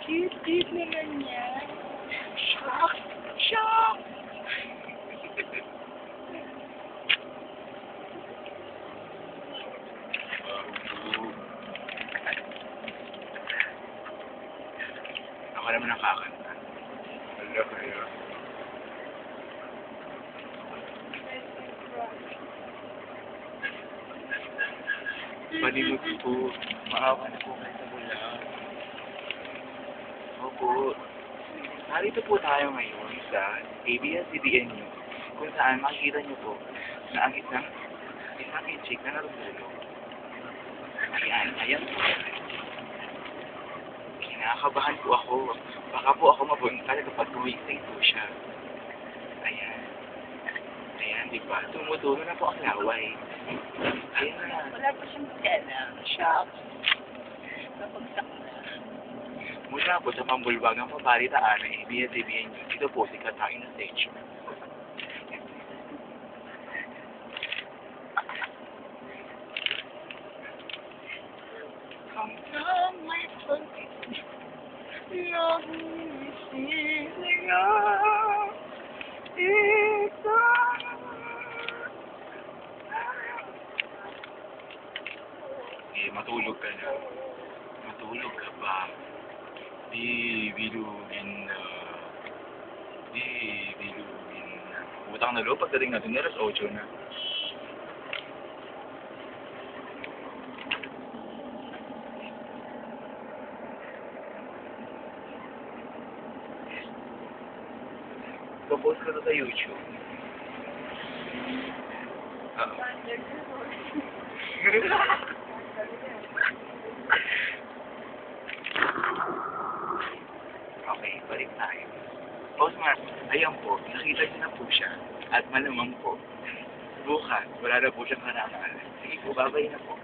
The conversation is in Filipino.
Cute naman niya. Shock! Shock! Ako naman nakakanta. Wala kayo. Palimot po. Maawa na po kayo sa mula. Opo. Narito po tayo ngayon sa ABS-CBN News kung saan makikita niyo po na ang isang chick na natutulog. Ayan po. Kinakabahan po ako. Baka po ako mabungkal kapag tumising po siya. Ayan, di ba? Tumutulo na po ang laway. Ayan na. Wala pa siyang tela. Shock. Napagsak na. Mula po sa pambulbagang pabalitaan ng ABS-CBN News, dito po si Katangin na stage. Hanggang may pag-ibig sininga ito. Matulog ka na. Matulog ka ba? Bilugin na. Bilugin na. Utang na loob, pagdating natin, alas 8 na. Post ko to sa YouTube. Okay, balik tayo. Postmark, ayan po, nakita niyo na po siya. At malamang po, bukas, wala na po siyang kanakalan. Sige po, babay na po.